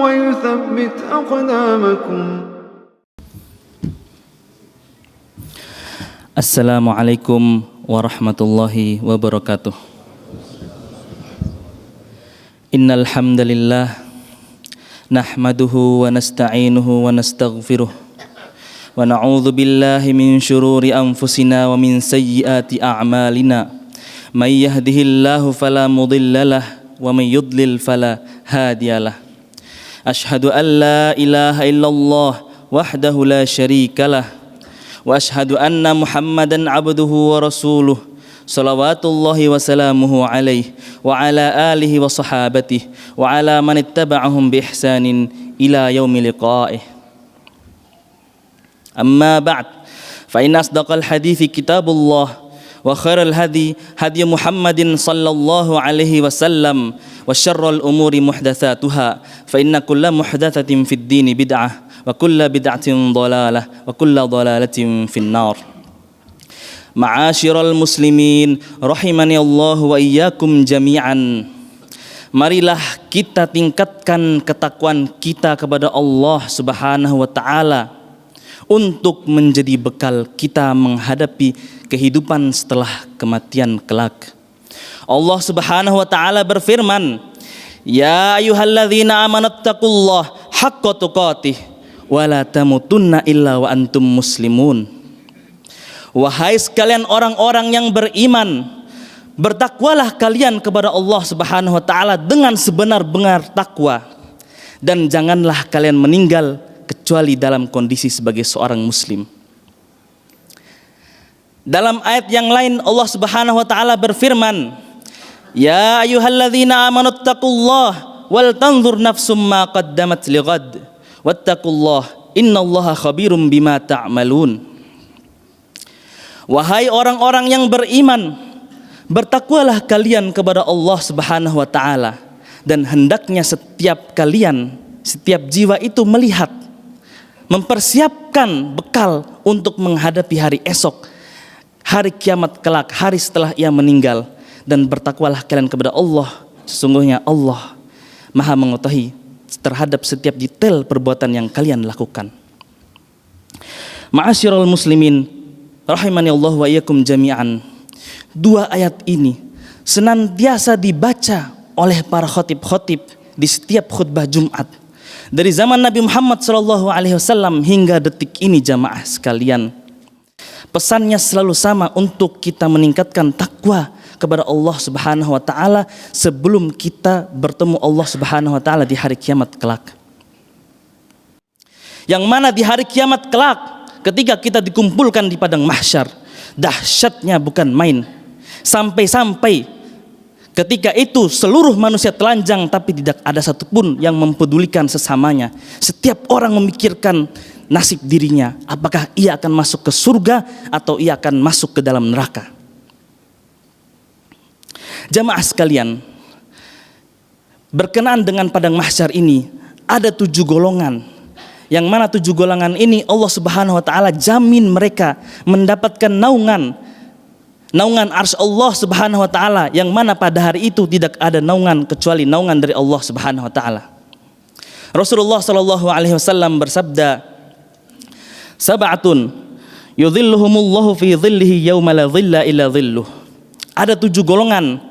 ويثبت أقدامكم. Assalamualaikum warahmatullahi wabarakatuh. Innal hamdalillah nahmaduhu wa nasta'inuhu wa nastaghfiruh wa na'udzu billahi min syururi anfusina wa min sayyiati a'malina. May yahdihillahu fala mudhillalah wa may yudlil fala hadiyalah. Asyhadu an la ilaha illallah wahdahu la syarikalah wa asyhadu anna Muhammadan abduhu wa rasuluh salawatullahi wa salamuhu alaihi wa ala alihi wa sahabatihi wa ala man ittaba'ahum bi ihsanin ila yaumil liqa'ih. Amma ba'd, fa inna asdaqal hadithi kitabullah wa khairal hadi hadi Muhammadin sallallahu alaihi wasallam wa syarrul umuri muhdatsatuha fa inna kulla muhdatsatin fid dini bid'ah wa kulla bid'atin dhalalah wa kulla dhalalatin finnar. Ma'asyiral muslimin rahimani Allah wa iyyakum jami'an. Marilah kita tingkatkan ketakwaan kita kepada Allah Subhanahu wa taala untuk menjadi bekal kita menghadapi kehidupan setelah kematian kelak. Allah Subhanahu wa taala berfirman, "Ya ayyuhalladzina amanu taqullaha haqqa tuqatih wala tamutunna illa wa antum muslimun." Wahai sekalian orang-orang yang beriman, bertakwalah kalian kepada Allah Subhanahu wa taala dengan sebenar-benar takwa, dan janganlah kalian meninggal kecuali dalam kondisi sebagai seorang muslim. Dalam ayat yang lain Allah Subhanahu wa taala berfirman, "Ya ayyuhalladzina amanu taqullaha wal tanzur nafsum ma qaddamat lighad wattaqullah innallaha khabirum bima ta'malun." Wahai orang-orang yang beriman, bertakwalah kalian kepada Allah Subhanahu wa taala, dan hendaknya setiap kalian, setiap jiwa itu melihat, mempersiapkan bekal untuk menghadapi hari esok, hari kiamat kelak, hari setelah ia meninggal, dan bertakwalah kalian kepada Allah. Sesungguhnya Allah Maha mengetahui terhadap setiap detail perbuatan yang kalian lakukan. Ma'asyiral muslimin rahimani Allah wa iyyakum jami'an. Dua ayat ini senantiasa dibaca oleh para khatib-khatib di setiap khutbah Jumat dari zaman Nabi Muhammad SAW hingga detik ini. Jamaah sekalian, pesannya selalu sama, untuk kita meningkatkan takwa kepada Allah Subhanahu wa taala sebelum kita bertemu Allah Subhanahu wa taala di hari kiamat kelak. Yang mana di hari kiamat kelak, ketika kita dikumpulkan di padang mahsyar, dahsyatnya bukan main. Sampai-sampai ketika itu seluruh manusia telanjang, tapi tidak ada satupun yang mempedulikan sesamanya. Setiap orang memikirkan nasib dirinya, apakah ia akan masuk ke surga atau ia akan masuk ke dalam neraka. Jamaah sekalian, berkenaan dengan padang mahsyar ini ada 7 golongan, yang mana 7 golongan ini Allah Subhanahu wa taala jamin mereka mendapatkan naungan arsy Allah Subhanahu wa taala, yang mana pada hari itu tidak ada naungan kecuali naungan dari Allah Subhanahu wa taala. Rasulullah sallallahu alaihi wasallam bersabda, "Sab'atun yudhilluhumullahu fi dhillihi yauma la dhilla illa dhilluh." Ada 7 golongan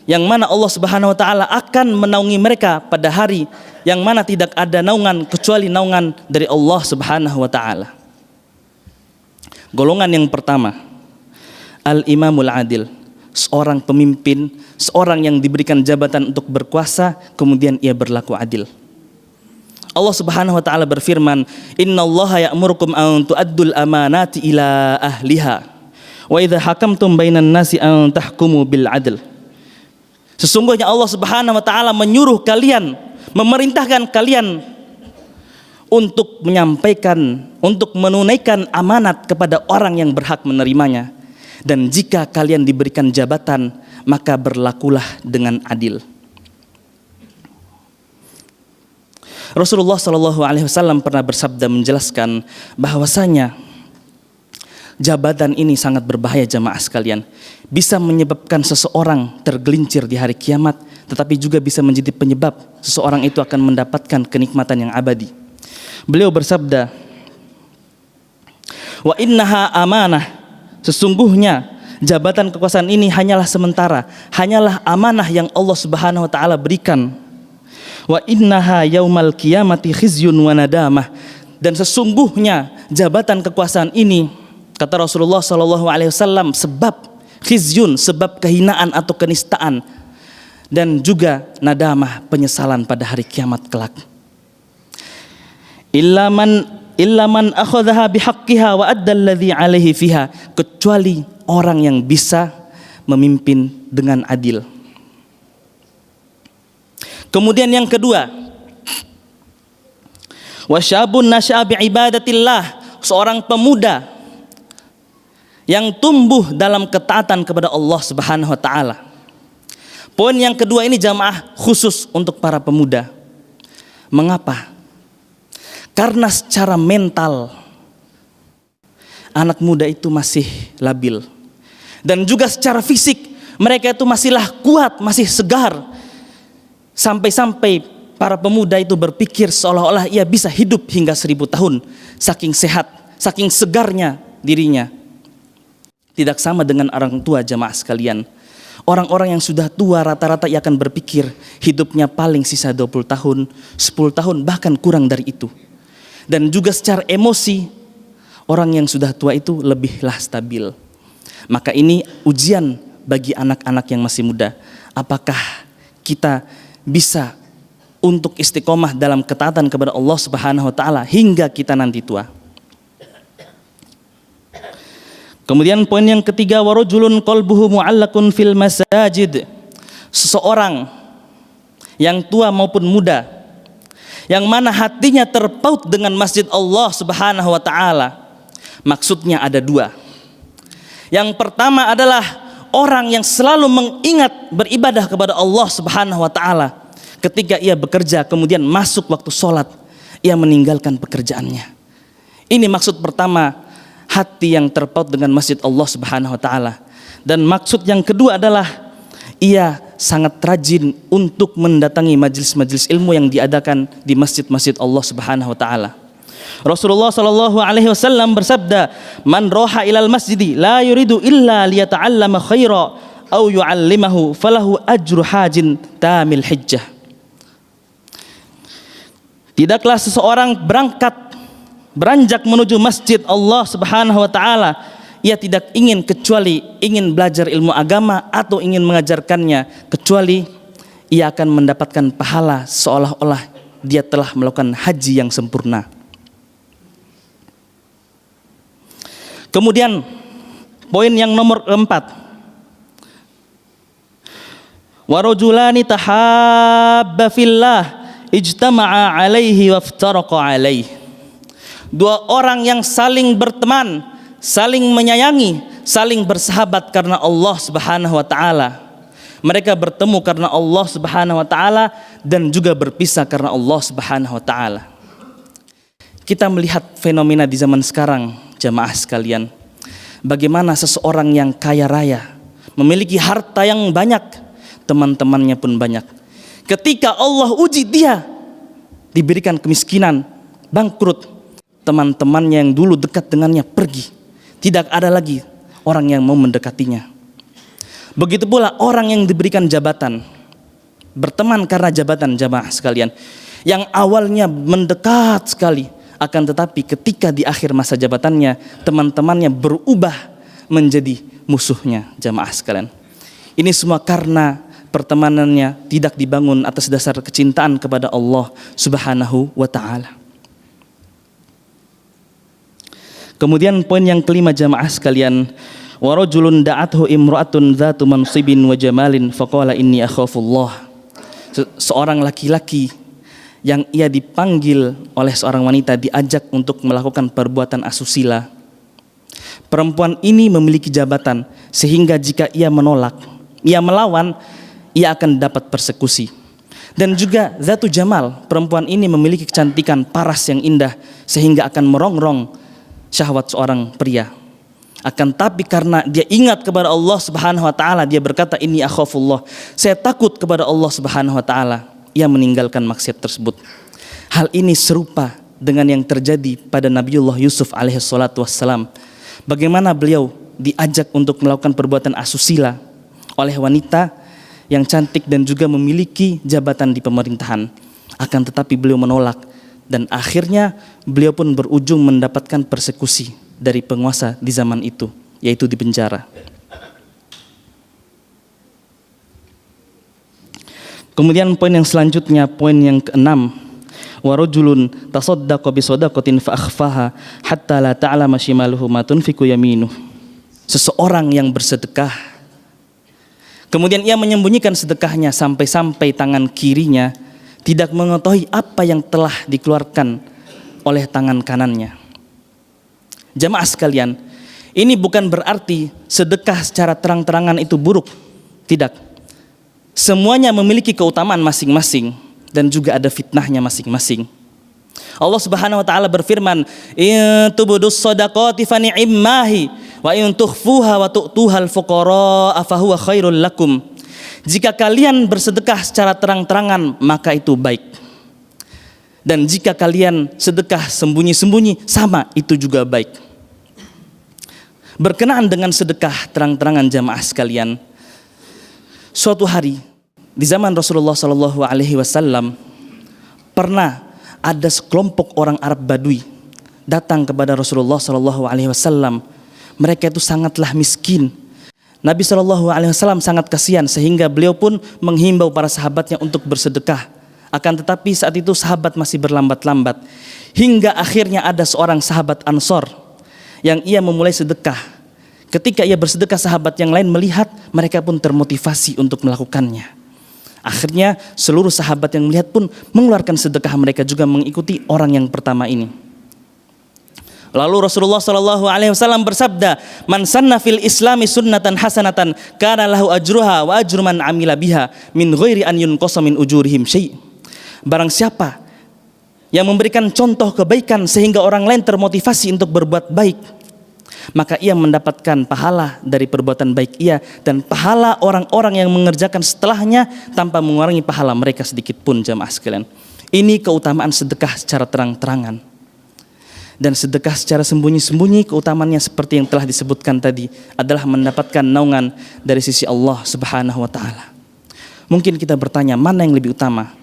yang mana Allah Subhanahu wa taala akan menaungi mereka pada hari yang mana tidak ada naungan kecuali naungan dari Allah Subhanahu wa taala. Golongan yang pertama, al-imamul adil, seorang pemimpin, seorang yang diberikan jabatan untuk berkuasa, kemudian ia berlaku adil. Allah Subhanahu wa taala berfirman, "Innallaha ya'murukum an tu'addul amanati ila ahliha wa idza hakamtum bainan nasi an tahkumu bil adl." Sesungguhnya Allah Subhanahu wa taala menyuruh kalian, memerintahkan kalian untuk menyampaikan, untuk menunaikan amanat kepada orang yang berhak menerimanya. Dan jika kalian diberikan jabatan, maka berlakulah dengan adil. Rasulullah SAW pernah bersabda menjelaskan bahwasanya jabatan ini sangat berbahaya jamaah sekalian. Bisa menyebabkan seseorang tergelincir di hari kiamat, tetapi juga bisa menjadi penyebab seseorang itu akan mendapatkan kenikmatan yang abadi. Beliau bersabda, wa innaha amanah, sesungguhnya jabatan kekuasaan ini hanyalah sementara, hanyalah amanah yang Allah Subhanahu wa taala berikan. Wa innaha yaumal qiyamati khizyun wa nadamah, dan sesungguhnya jabatan kekuasaan ini, kata Rasulullah sallallahu alaihi wasallam, sebab khizyun, sebab kehinaan atau kenistaan, dan juga nadamah, penyesalan pada hari kiamat kelak. Illa man akhadhaha bihaqqiha wa adda alladhi alaihi fiha, kecuali orang yang bisa memimpin dengan adil. Kemudian yang kedua, wasyabun nasya'a bi'ibadatillah, seorang pemuda yang tumbuh dalam ketaatan kepada Allah Subhanahu wa taala. Poin yang kedua ini jamaah khusus untuk para pemuda. Mengapa? Karena secara mental anak muda itu masih labil, dan juga secara fisik mereka itu masihlah kuat, masih segar. Sampai-sampai para pemuda itu berpikir seolah-olah ia bisa hidup hingga 1000 tahun, saking sehat, saking segarnya dirinya. Tidak sama dengan orang tua jamaah sekalian. Orang-orang yang sudah tua rata-rata ia akan berpikir hidupnya paling sisa 20 tahun, 10 tahun, bahkan kurang dari itu. Dan juga secara emosi, orang yang sudah tua itu lebihlah stabil. Maka ini ujian bagi anak-anak yang masih muda. Apakah kita bisa untuk istiqomah dalam ketaatan kepada Allah Subhanahu wa taala hingga kita nanti tua? Kemudian poin yang ketiga, warajulun qalbuhu mu'allaqun fil masajid, seseorang yang tua maupun muda yang mana hatinya terpaut dengan masjid Allah Subhanahu wa taala. Maksudnya ada dua. Yang pertama adalah orang yang selalu mengingat beribadah kepada Allah Subhanahu wa taala. Ketika ia bekerja, kemudian masuk waktu sholat, ia meninggalkan pekerjaannya. Ini maksud pertama, hati yang terpaut dengan masjid Allah Subhanahu wa taala. Dan maksud yang kedua adalah ia sangat rajin untuk mendatangi majelis-majelis ilmu yang diadakan di masjid-masjid Allah Subhanahu wa taala. Rasulullah sallallahu alaihi wasallam bersabda, "Man roha ilal masjidi la yuridu illa liyata'allama khaira aw yu'allimahu falahu ajru hajin tamil hijjah." Tidaklah seseorang beranjak menuju masjid Allah Subhanahu wa taala, ia tidak ingin kecuali ingin belajar ilmu agama atau ingin mengajarkannya, kecuali ia akan mendapatkan pahala seolah-olah dia telah melakukan haji yang sempurna. Kemudian poin yang nomor 4, warajulani tahabba fillah ijtama'a alaihi waftaraqa alaihi, dua orang yang saling berteman, saling menyayangi, saling bersahabat karena Allah Subhanahu wa taala. Mereka bertemu karena Allah Subhanahu wa taala dan juga berpisah karena Allah Subhanahu wa taala. Kita melihat fenomena di zaman sekarang, jamaah sekalian. Bagaimana seseorang yang kaya raya, memiliki harta yang banyak, teman-temannya pun banyak. Ketika Allah uji dia, diberikan kemiskinan, bangkrut, teman-temannya yang dulu dekat dengannya pergi. Tidak ada lagi orang yang mau mendekatinya. Begitu pula orang yang diberikan jabatan, berteman karena jabatan, jamaah sekalian, yang awalnya mendekat sekali, akan tetapi ketika di akhir masa jabatannya, teman-temannya berubah menjadi musuhnya, jamaah sekalian. Ini semua karena pertemanannya tidak dibangun atas dasar kecintaan kepada Allah Subhanahu wa taala. Kemudian poin yang kelima jamaah sekalian, warajulun da'athu imra'atun dzatu mansibin wa jamalin faqala inni akhafullah. Seorang laki-laki yang ia dipanggil oleh seorang wanita, diajak untuk melakukan perbuatan asusila. Perempuan ini memiliki jabatan sehingga jika ia menolak, ia melawan, ia akan dapat persekusi. Dan juga dzatu jamal, perempuan ini memiliki kecantikan paras yang indah sehingga akan merongrong syahwat seorang pria. Akan tapi karena dia ingat kepada Allah Subhanahu wa taala, dia berkata, "Inni akhafullah." Saya takut kepada Allah Subhanahu wa taala. Ia meninggalkan maksiat tersebut. Hal ini serupa dengan yang terjadi pada Nabiullah Yusuf alaihi salatu wassalam. Bagaimana beliau diajak untuk melakukan perbuatan asusila oleh wanita yang cantik dan juga memiliki jabatan di pemerintahan. Akan tetapi beliau menolak dan akhirnya beliau pun berujung mendapatkan persekusi dari penguasa di zaman itu, yaitu di penjara. Kemudian poin yang selanjutnya, poin yang keenam, wa rajulun tasaddaqa bi shadaqatin fa akhfaha hatta la ta'lama shimaluhu ma tunfiqu yaminuh. Seseorang yang bersedekah, kemudian ia menyembunyikan sedekahnya sampai-sampai tangan kirinya tidak mengetahui apa yang telah dikeluarkan oleh tangan kanannya. Jamaah sekalian, ini bukan berarti sedekah secara terang-terangan itu buruk. Tidak. Semuanya memiliki keutamaan masing-masing dan juga ada fitnahnya masing-masing. Allah Subhanahu wa taala berfirman, "In tubudus shadaqati fa ni'mahi wa in tukhfuha wa tu'tuhal fuqara fa huwa khairul lakum." Jika kalian bersedekah secara terang-terangan, maka itu baik. Dan jika kalian sedekah sembunyi-sembunyi, sama itu juga baik. Berkenaan dengan sedekah terang-terangan jamaah sekalian, suatu hari di zaman Rasulullah Shallallahu Alaihi Wasallam pernah ada sekelompok orang Arab Badui datang kepada Rasulullah Shallallahu Alaihi Wasallam. Mereka itu sangatlah miskin. Nabi Shallallahu Alaihi Wasallam sangat kasihan sehingga beliau pun menghimbau para sahabatnya untuk bersedekah. Akan tetapi saat itu sahabat masih berlambat-lambat, hingga akhirnya ada seorang sahabat Ansor yang ia memulai sedekah. Ketika ia bersedekah, sahabat yang lain melihat, mereka pun termotivasi untuk melakukannya. Akhirnya seluruh sahabat yang melihat pun mengeluarkan sedekah mereka juga mengikuti orang yang pertama ini. Lalu Rasulullah Shallallahu Alaihi Wasallam bersabda, "Man sanna fil Islami sunnatan hasanatan, kana lahu ajruha wa ajru man amila biha min ghairi an yunqasa min ujurihim syai'." Barang siapa yang memberikan contoh kebaikan sehingga orang lain termotivasi untuk berbuat baik, maka ia mendapatkan pahala dari perbuatan baik ia dan pahala orang-orang yang mengerjakan setelahnya tanpa mengurangi pahala mereka sedikit pun. Jamaah sekalian, ini keutamaan sedekah secara terang-terangan. Dan sedekah secara sembunyi-sembunyi, keutamaannya seperti yang telah disebutkan tadi adalah mendapatkan naungan dari sisi Allah Subhanahu wa taala. Mungkin kita bertanya, mana yang lebih utama?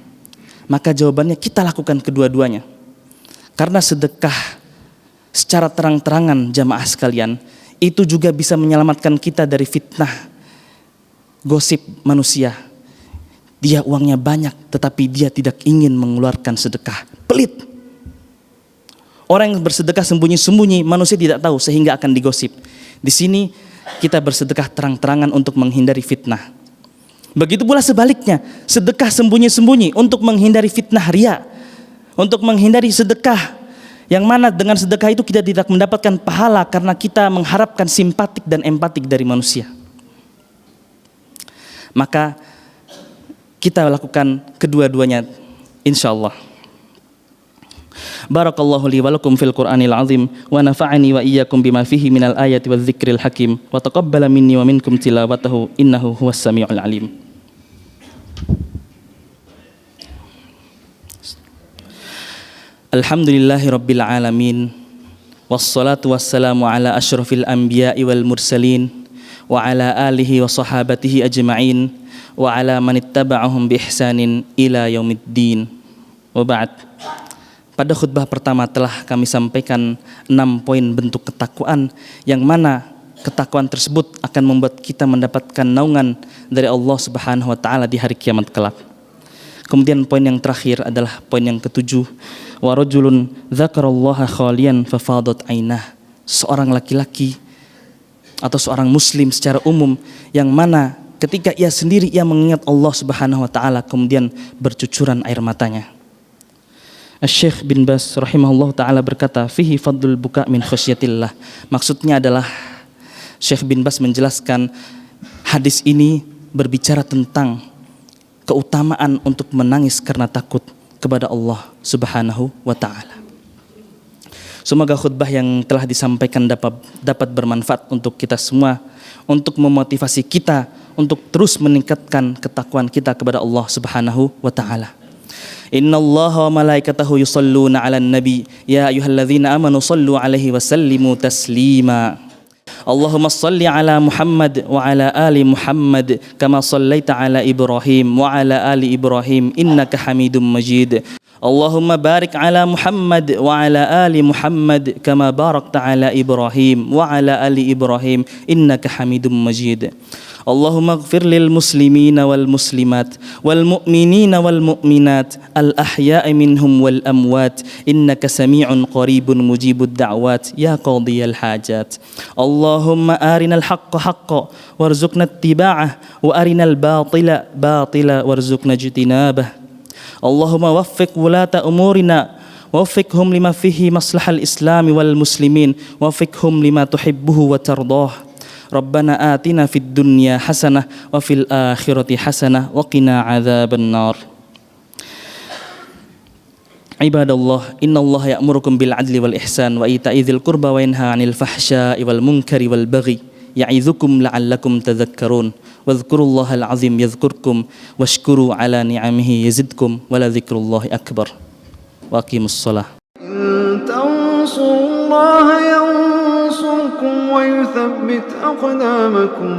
Maka jawabannya kita lakukan kedua-duanya. Karena sedekah secara terang-terangan jamaah sekalian, itu juga bisa menyelamatkan kita dari fitnah gosip manusia. Dia uangnya banyak tetapi dia tidak ingin mengeluarkan sedekah. Pelit. Orang yang bersedekah sembunyi-sembunyi, manusia tidak tahu sehingga akan digosip. Di sini kita bersedekah terang-terangan untuk menghindari fitnah. Begitu pula sebaliknya, sedekah sembunyi-sembunyi untuk menghindari fitnah riya, untuk menghindari sedekah yang mana dengan sedekah itu kita tidak mendapatkan pahala karena kita mengharapkan simpatik dan empatik dari manusia. Maka kita lakukan kedua-duanya insyaallah. Barakallahu li wa lakum fil Qur'anil azim wa nafa'ani wa iyyakum bima fihi minal ayati wadh-dhikril hakim wa taqabbala minni wa minkum tilawatahu innahu huwas samiul alim. Alhamdulillahi rabbil alamin, wassalatu wassalamu ala asyrafil anbiya'i wal mursalin wa ala alihi wa sahabatihi ajma'in wa ala man ittaba'ahum bi ihsanin ila yaumiddin. Wa ba'd. Pada khutbah pertama telah kami sampaikan 6 poin bentuk ketakwaan yang mana ketakwaan tersebut akan membuat kita mendapatkan naungan dari Allah Subhanahu wa taala di hari kiamat kelak. Kemudian poin yang terakhir adalah poin yang ketujuh, wa rajulun dzakarallaha khalian fa fadat ainah. Seorang laki-laki atau seorang muslim secara umum yang mana ketika ia sendiri ia mengingat Allah Subhanahu wa taala kemudian bercucuran air matanya. Syekh bin Baz rahimahullah taala berkata, fihi fadlul buka min khasyatillah. Maksudnya adalah Syekh bin Baz menjelaskan hadis ini berbicara tentang keutamaan untuk menangis karena takut kepada Allah Subhanahu wa taala. Semoga khutbah yang telah disampaikan dapat bermanfaat untuk kita semua, untuk memotivasi kita untuk terus meningkatkan ketakwaan kita kepada Allah Subhanahu wa taala. Innallaha wa malaikatahu yusholluna 'alan nabi ya ayyuhalladzina amanu shallu 'alaihi wa sallimu taslima. Allahumma shalli 'ala Muhammad wa 'ala ali Muhammad kama shallaita 'ala Ibrahim wa 'ala ali Ibrahim innaka Hamidum Majid. Allahumma barik 'ala Muhammad wa 'ala ali Muhammad kama barakta 'ala Ibrahim wa 'ala ali Ibrahim innaka Hamidum Majid. Allahumma ighfir lil muslimina wal muslimat wal mu'minina wal mu'minat al ahya'i minhum wal amwat innaka sami'un qaribun mujibud da'wat ya qadiyal hajat. Allahumma arinal haqqa haqqan warzuqna ittiba'ah wa arinal batila batila warzuqna ijtinabah. Allahumma waffiq wulata umurina waffiqhum lima fihi maslahal islami wal muslimin waffiqhum lima tuhibbuhu wa tardah. Rabbana atina fid dunya hasanah wa fil akhirati hasanah wa qina adzaban nar. Ibadallah, innallaha ya'murukum bil adli wal ihsan wa ita'i dzil qurba wa yanha 'anil fahsya'i wal munkari wal baghi ya'idzukum la'allakum tadhakkarun. Wadhkurullahal azim yadhkurkum washkuru ala ni'amihi yazidkum wa la dzikrullahi akbar. Wa aqimus shalah. إن تنصروا الله ينصركم ويثبت أقدامكم